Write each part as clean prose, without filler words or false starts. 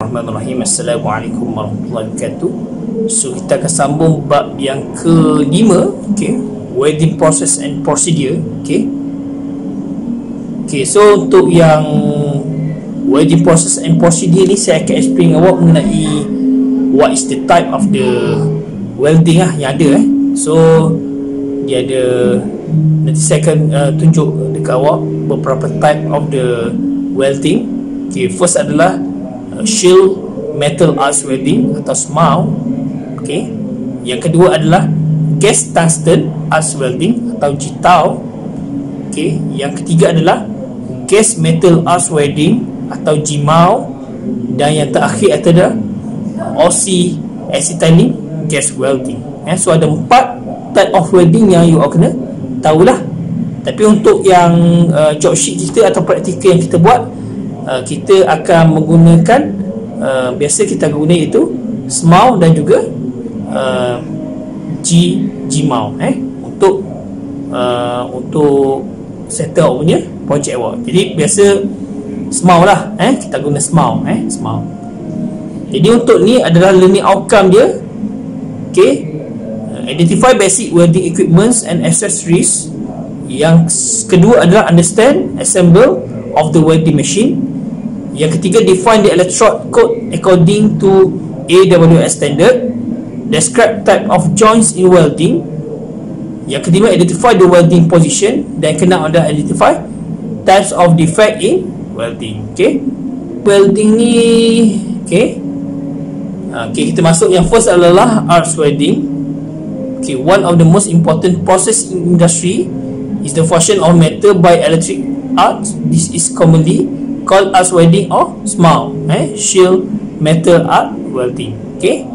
Bismillahirrahmanirrahim. Assalamualaikum warahmatullahi wabarakatuh. So kita akan sambung bab yang kelima, okay, welding process and procedure. Okay, so untuk yang welding process and procedure ni saya akan explain awak mengenai what is the type of the welding yang ada. So dia ada, nanti saya akan tunjuk dekat awak beberapa type of the welding. Okay, first adalah shield metal arc welding atau SMAW. Okay, yang kedua adalah gas tungsten arc welding atau GTAW. Okay, yang ketiga adalah gas metal arc welding atau GMAW, dan yang terakhir adalah oxy-acetylene gas welding. So ada 4 type of welding yang you all kena tahulah. Tapi untuk yang job sheet kita atau praktikal yang kita buat, kita akan menggunakan biasa kita guna itu SMAW dan juga GMAW untuk settle awak punya projek awak. Jadi biasa SMAW lah, kita guna SMAW. Jadi untuk ni adalah learning outcome dia. Okay, identify basic welding equipments and accessories. Yang kedua adalah understand, assemble of the welding machine. Yang ketiga, define the electrode code according to AWS standard. Describe type of joints in welding. Yang kelima, identify the welding position. Dan kena ada identify types of defect in welding. Okay, welding ni, okay, kita masuk yang first adalah arc welding. Okay, one of the most important process in industry is the fusion of metal by electric arc. This is commonly called arc welding or SMAW, shield metal arc welding. Okay,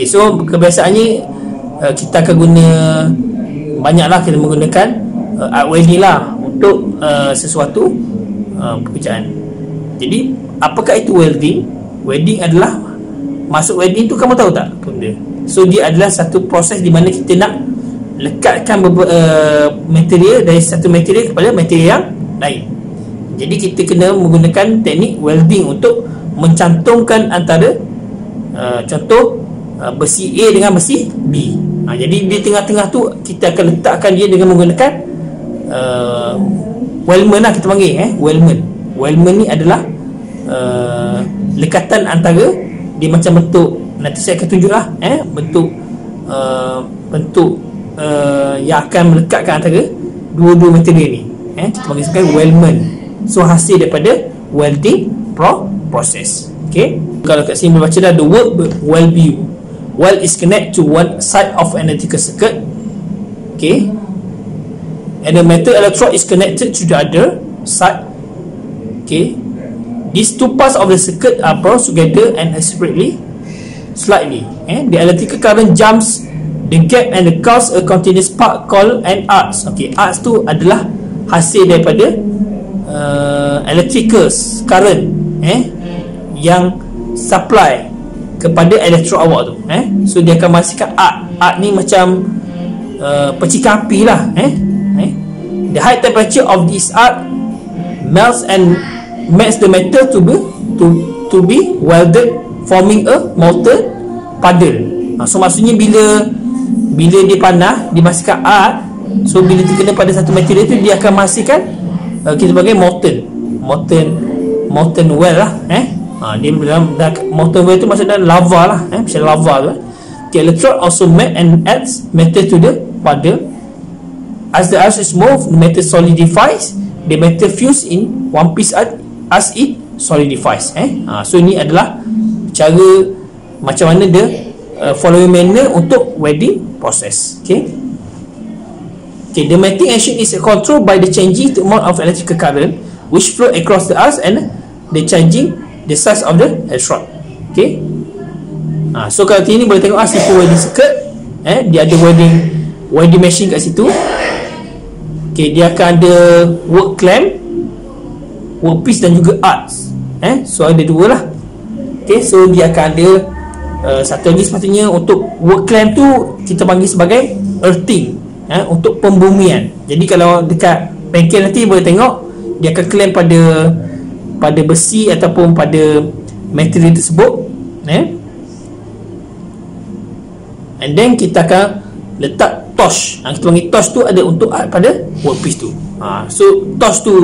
so kebiasaannya kita akan guna, banyaklah kita menggunakan arc welding lah untuk sesuatu pekerjaan. Jadi apakah itu welding? Welding adalah, masuk welding tu kamu tahu tak benda? So dia adalah satu proses di mana kita nak lekatkan material dari satu material kepada material yang lain. Jadi kita kena menggunakan teknik welding untuk mencantumkan antara contoh besi A dengan besi B. Jadi di tengah-tengah tu kita akan letakkan dia dengan menggunakan weldment lah, kita panggil weldment. Weldment ni adalah lekatan antara, dia macam bentuk, nanti saya akan tunjuk lah bentuk yang akan melekatkan antara dua-dua material ni. Kita panggil sebagai weldment. So hasil daripada welding process. Okay, kalau kat sini baca dah, the word weld view. Weld is connect to one side of an electrical circuit. Okay, and the metal electrode is connected to the other side. Okay, these two parts of the circuit are brought together and separately slightly. The electrical current jumps the gap and cause a continuous spark called an arc. Okay, arc tu adalah hasil daripada electrical current yang supply kepada elektrod awak tu. So dia akan menghasilkan arc. Arc ni macam percikan api lah. The high temperature of this arc melts and makes the metal to be welded, forming a molten puddle. So maksudnya bila dia panas, dia menghasilkan arc. So bila terkena pada satu material tu, dia akan menghasilkan kita panggil molten weld lah. Dia dalam molten weld tu maksudnya lava lah, macam lava tu. The electrode also melt and adds metal to the puddle. As the arc is moved, the metal solidifies. The metal fuse in one piece as it solidifies. So ini adalah cara macam mana dia following manner untuk welding process. Okay, the melting action is controlled by the changing the amount of electrical current which flow across the arc and the changing the size of the electrode. Okay, so kalau ini boleh tengok situ welding circuit. Dia ada welding machine kat situ. Okay, dia akan ada work clamp, workpiece dan juga arcs. So ada dua lah. Okay, so dia akan ada satu lagi sepatutnya untuk work clamp tu kita panggil sebagai earthing, untuk pembumian. Jadi kalau dekat bengkel nanti boleh tengok dia akan clamp pada besi ataupun pada material tersebut, and then kita akan letak torch. Kita panggil torch tu ada untuk pada workpiece tu. So torch tu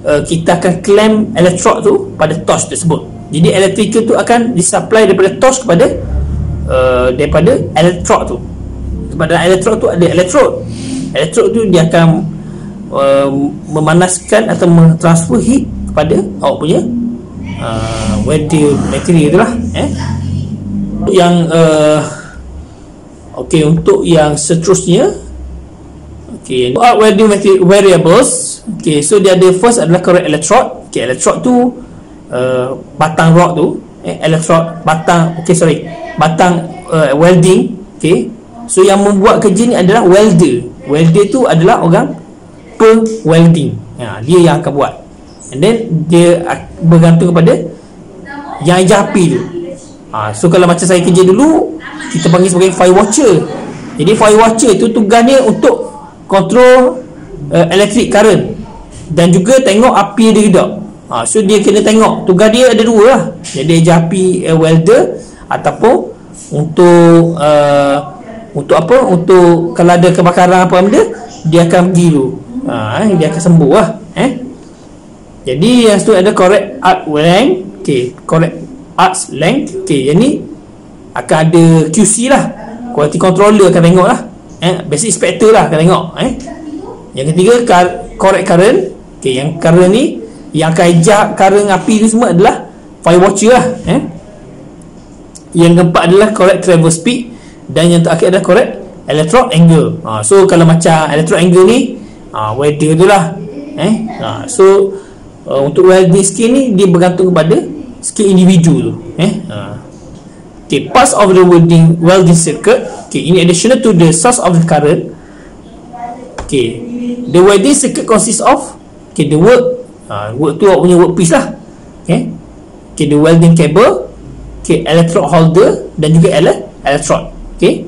kita akan clamp electrode tu pada torch tersebut. Jadi electrical tu akan disupply daripada torch kepada daripada electrode tu. Pada electrode tu ada electrode. Electrode tu dia akan memanaskan atau mentransfer heat kepada awak punya welding material tu lah. Yang okey, untuk yang seterusnya, okey, welding material variables. Okey, so dia ada first adalah correct electrode. Okey, electrode tu batang rod tu, electrode batang, batang welding. Okey, so yang membuat kerja ni adalah welder. Welder tu adalah orang welding. Dia yang akan buat, and then dia bergantung kepada yang ajar api tu. So kalau macam saya kerja dulu, kita panggil sebagai fire watcher. Jadi fire watcher tu tugasnya untuk control electric current dan juga tengok api dia tidak. So dia kena tengok, tugas dia ada dua lah. Jadi ajar api welder, ataupun untuk apa, untuk kalau ada kebakaran apa benda, dia akan pergi dulu, dia akan sembuh lah. Jadi yang tu ada correct arc length. Okay, correct arc length. Okay, yang ni akan ada QC lah, quality controller akan tengok lah, basic inspector lah akan tengok. Yang ketiga correct current. Okay, yang current ni yang akan ejak current api tu semua adalah fire watcher lah. Yang keempat adalah correct travel speed, dan yang terakhir adalah correct electrode angle. So kalau macam electrode angle ni welder tu lah. So untuk welding skill ni dia bergantung kepada skill individu tu. Okay, parts of the welding circuit. Okay, in addition to the source of the current, okay, the welding circuit consists of, okay, the work tu awak punya workpiece lah. Okay, the welding cable, okay, electrode holder dan juga electrode. Okay,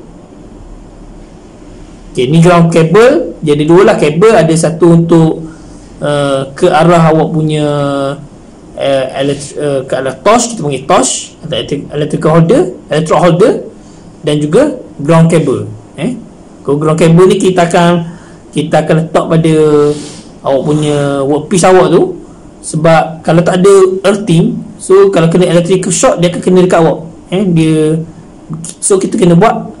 ni ground cable. Dia ada dua lah kabel. Ada satu untuk ke arah awak punya ke arah torch, kita panggil torch, atau electrical holder, electrode holder, dan juga ground cable. Kalau ground cable ni kita akan letak pada awak punya workpiece awak tu, sebab kalau tak ada earthing, so kalau kena electrical shock, dia akan kena dekat awak. So kita kena buat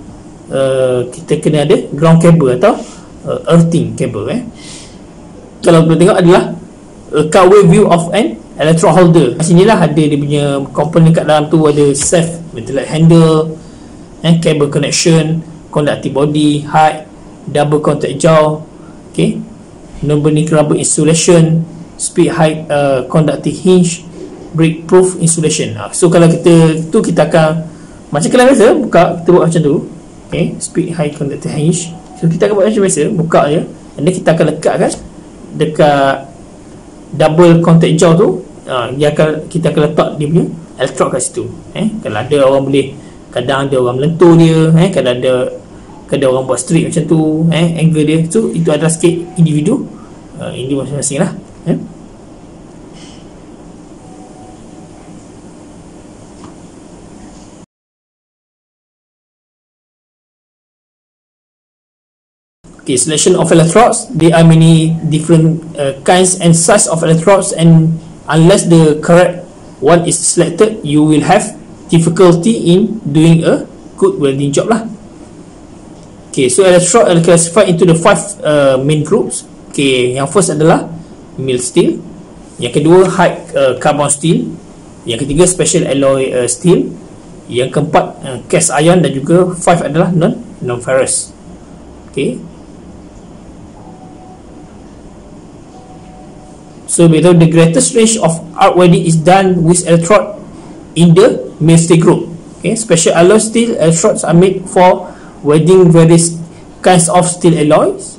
kita kena ada ground cable atau earthing cable. Kalau kita tengok adalah cutaway view of an electrode holder. Sini lah ada dia punya komponen kat dalam tu. Ada safe metal handle, cable connection, conductive body, height, double contact jaw, okay, non-burning rubber insulation, speed height, conductive hinge, break proof insulation. So kalau kita akan macam kalian biasa buka, kita buat macam tu. Okay, speed high conductive hinge. So kita akan buat macam biasa, buka je, and then kita akan lekatkan dekat double contact jaw tu. Kita akan letak dia punya electrode kat situ. Kalau ada orang boleh, kadang ada orang melentur dia, kadang orang buat straight macam tu, angle dia. So itu adalah sikit individu masing-masing lah. Okay, selection of electrodes. There are many different kinds and size of electrodes, and unless the correct one is selected, you will have difficulty in doing a good welding job lah. Okay, so electrode are classified into the 5 main groups. Okay, yang first adalah mild steel, yang kedua high carbon steel, yang ketiga special alloy steel, yang keempat cast iron, dan juga 5 adalah non-ferrous. Okay, so below, the greatest range of arc welding is done with electrode in the mild steel group. Okay, special alloy steel electrodes are made for welding various kinds of steel alloys.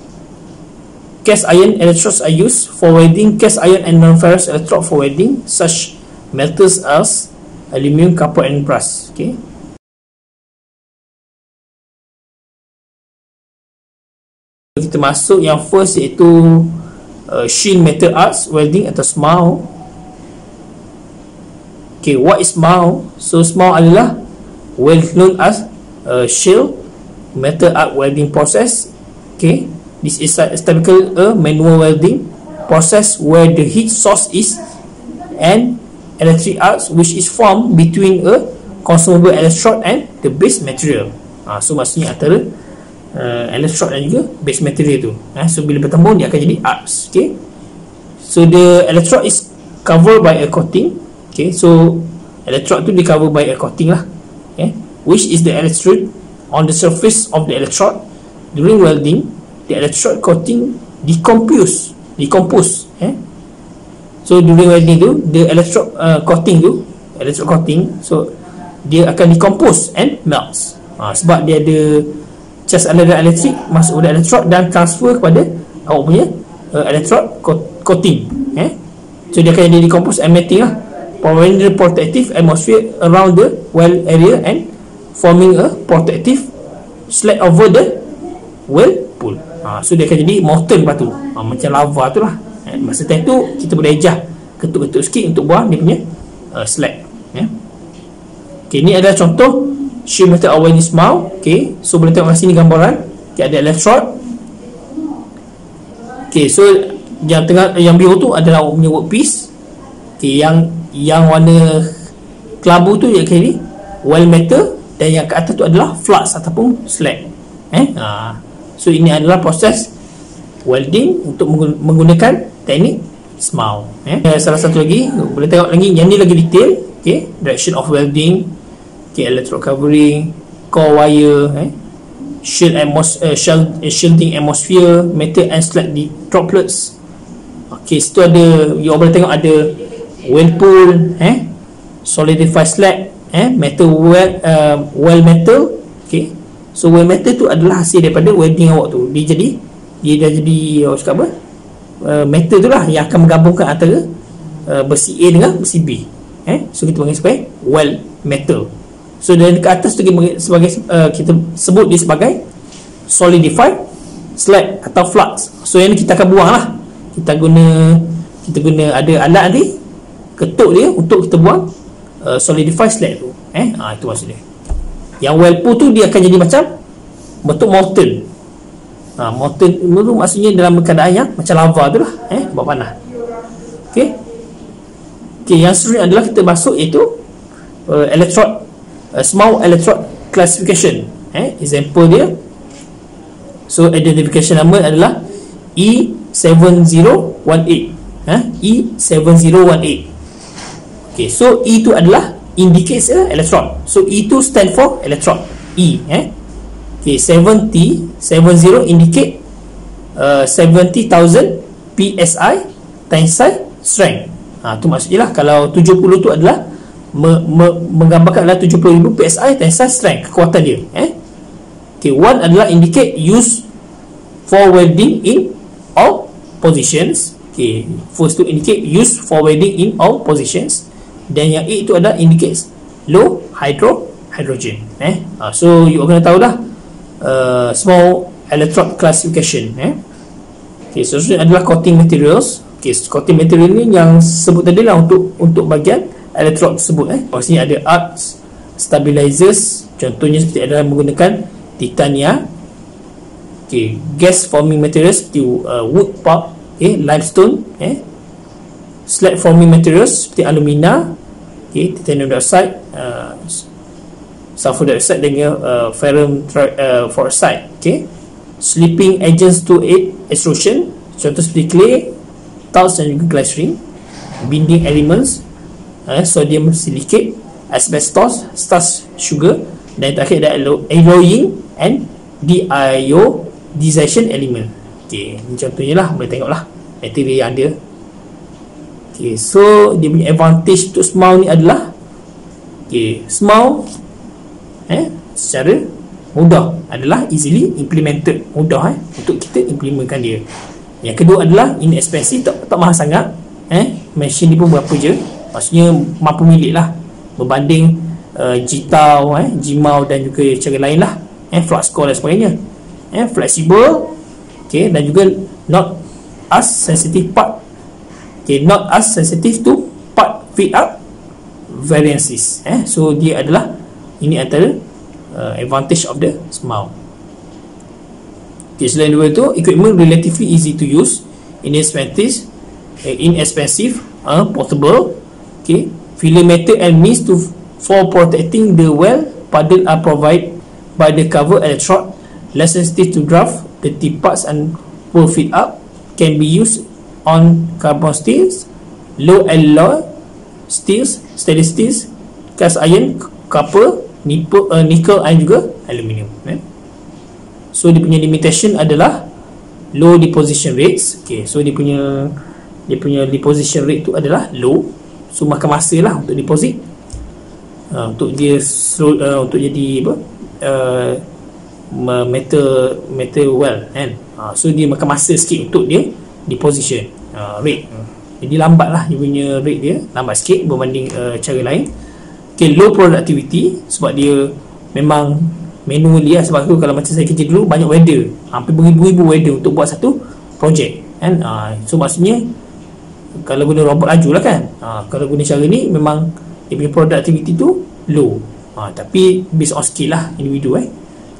Cast iron electrodes are used for welding cast iron, and non-ferrous electrode for welding such metals as aluminium, copper, and brass. Okay, kita masuk yang first, iaitu sheet metal arc welding atau SMAW. Okay, what is SMAO? So SMAO adalah well known as shell metal arc welding process. Okay, this is typically a manual welding process where the heat source is an electric arc which is formed between a consumable electrode and the base material. So maksudnya antara electrode dan juga base material tu. So bila bertemu dia akan jadi arcs. Okay, so the electrode is covered by a coating. Okay, so electrode tu di cover by a coating lah. Okay, which is the electrode on the surface of the electrode. During welding, the electrode coating decompose. So during welding tu, the electrode coating, so dia akan decompose and melts. Sebab dia ada cas aliran elektrik masuk ke electrode dan transfer kepada awak punya electrode coating. So dia akan jadi decompose and melting lah, providing the protective atmosphere around the weld area and forming a protective slag over the weld pool. So dia akan jadi molten lepas tu, macam lava tu lah. Masa time tu kita boleh ejah ketuk-ketuk sikit untuk buang dia punya slag. Okay, ni adalah contoh shear metal arc welding SMAO. Okay, so boleh tengok kat sini gambaran. Okay, ada electrode. Okay, so yang tengah, yang biru tu adalah awak punya workpiece. Okay, yang warna kelabu tu dia kira weld metal, dan yang ke atas tu adalah flux ataupun slag. So ini adalah proses welding untuk menggunakan teknik SMAO. Salah satu lagi boleh tengok lagi, yang ni lagi detail. Okay, direction of welding, okay, electrode covering, core wire, shielding atmosphere, metal and slag droplets. Okay, situ ada, you boleh tengok ada weld pool, solidify slag, metal weld metal. Okay, so weld metal tu adalah hasil daripada welding awak tu. Dia dah jadi awak cakap apa, metal tu lah yang akan menggabungkan antara besi A dengan besi B. So kita panggil sebagai weld metal. So dari ke atas tu sebagai kita sebut dia sebagai solidified slag atau flux. So yang ni kita akan buang lah. Kita guna ada alat nanti, ketuk dia untuk kita buang solidify slag tu. Itu maksudnya. Yang weld pool tu dia akan jadi macam bentuk molten. Molten itu maksudnya dalam keadaan yang macam lava tu lah, buat panas. Okay, yang seterusnya adalah kita masuk iaitu electrode, SMAO electrode classification. Example dia, so identification number adalah E7018. E7018. Okay, so E itu adalah indicates electrode. So E itu stand for electrode. E. Okay, 70 indicate 70,000 PSI tensile strength. Tu maksudnya lah, kalau 70 tu adalah menggambarkan adalah 70,000 PSI tensile strength, kekuatan dia. Okay, 1 adalah indicate use for welding in all positions. Okay, first to indicate use for welding in all positions. Dan yang A itu adalah indicates low hydrogen. So you kena tahu dah SMAO electrode classification. Okay, seterusnya adalah coating materials. Okay, coating material ni yang sebut tadi lah untuk bahagian electrode tersebut. Maksudnya ada arcs, stabilizers, contohnya seperti adalah menggunakan titania. Okay, gas forming materials seperti wood pulp, limestone, slag forming materials seperti alumina, titanium dioxide, sulfur dioxide dengan ferrum fluoride. Sleeping agents to aid extrusion, contoh seperti clay, tiles dan juga glycerin. Binding elements, sodium silicate, asbestos, starch sugar, dan terakhir ada alloying and deiodization element. Okay, ni contohnya lah, boleh tengok lah material yang ada. Okay, so dia punya advantage untuk SMAO ni adalah, okay, SMAO secara mudah adalah easily implemented, mudah untuk kita implementkan dia. Yang kedua adalah inexpensive, tak mahal sangat. Mesin ni pun berapa je, maksudnya mampu milik lah, berbanding Jitao, Jimao dan juga cara lain lah, Fluxcore dan sebagainya. Flexible, okay, dan juga not as sensitive part, okay, not as sensitive to part fit up, variances. So dia adalah, ini antara advantage of the SMAU. Okay, selain dua itu, equipment relatively easy to use, inexpensive, portable. Okay, filler method and means for protecting the well puddle are provided by the cover electrode, less sensitive to draft. The tip parts and will fit up, can be used on carbon steels, low alloy steels, stainless steels, cast iron, copper, nickel and juga aluminium. So dia punya limitation adalah low deposition rates. Okay, so dia punya deposition rate tu adalah low, so makan masa lah untuk deposit, untuk dia untuk jadi apa, metal well kan. So dia makan masa sikit untuk dia deposition rate. Jadi lambat lah dia punya rate, dia lambat sikit berbanding cara lain. Okay, low productivity sebab dia memang manually lah. Sebab tu kalau macam saya kerja dulu, banyak welder, hampir beribu-ribu welder untuk buat satu projek kan. So maksudnya kalau guna robot laju lah kan. Kalau guna cara ni memang dia punya productivity tu low, tapi based on skill lah individu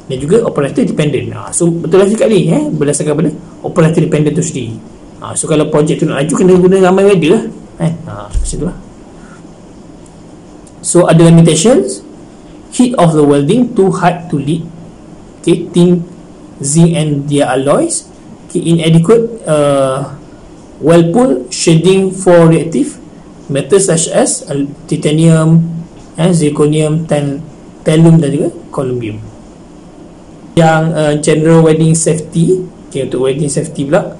dan juga operator dependent. So betul lah cakap ni, berdasarkan pada operator dependent tu sendiri. So kalau projek tu nak laju, kena guna ramai welder lah macam tu lah. So ada limitations: heat of the welding too hard to lead, okay, tin, zinc and their alloys, okay, inadequate weld pool shading for reactive metals such as titanium, zirconium, thallium dan juga columbium. Yang general welding safety, okay, untuk welding safety pula,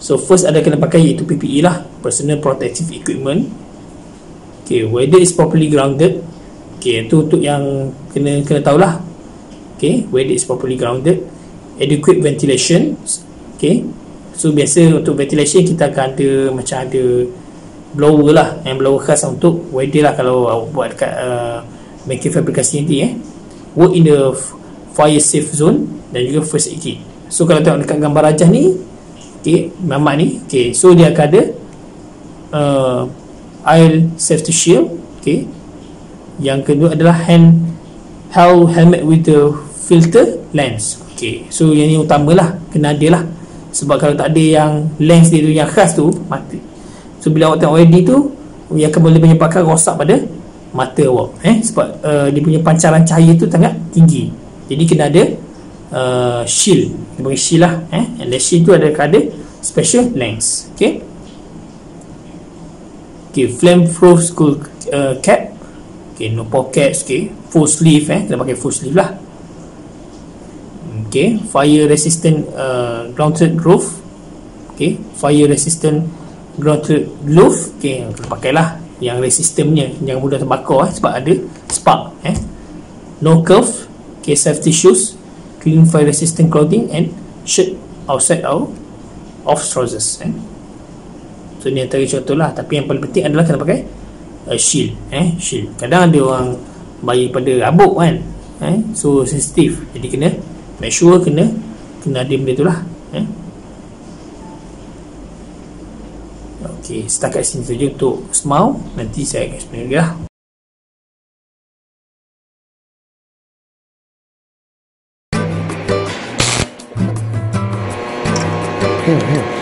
so first ada kena pakai iaitu PPE lah, personal protective equipment. Okay, whether is properly grounded. Okay, itu untuk yang kena tahulah. Okay, whether is properly grounded. Adequate ventilation. Okay, so biasa untuk ventilation kita akan ada macam ada blower lah, yang blower khas untuk welder lah kalau buat dekat bengkel fabrikasi nanti. Work in the fire safe zone dan juga first aid kit. So kalau tengok dekat gambar rajah ni, okay, mamat ni, okay, so dia akan ada air safety shield. Okay, yang kedua adalah helmet with the filter lens. Okay, so yang ni utama lah, kena ada lah, sebab kalau tak ada yang lens dia tu yang khas tu, mati. So bila awak tengok LED tu, ia akan boleh menyebabkan rosak pada mata awak, sebab dia punya pancaran cahaya tu sangat tinggi. Jadi kena ada shield, dia panggil shield lah, and the shield tu ada special lens. Okay, okay, flame proof school cap. Okay, no pockets. Okay, full sleeve, kena pakai full sleeve lah. Okay, fire resistant grounded glove. Okay, fire resistant grounded glove. Okay, kena pakai lah yang resistance-nya, jangan mudah terbakar sebab ada spark. No curve. Okay, safety shoes, clean fire resistant clothing and shirt outside of trousers. So ni antara contoh lah, tapi yang paling penting adalah kena pakai shield. Shield, kadang ada orang bayi pada rabuk kan, so sensitif, jadi kena make sure kena ada benda tu lah. Ok, setakat sini saja untuk SMAU. Nanti saya akan explain lagi lah. Hmm.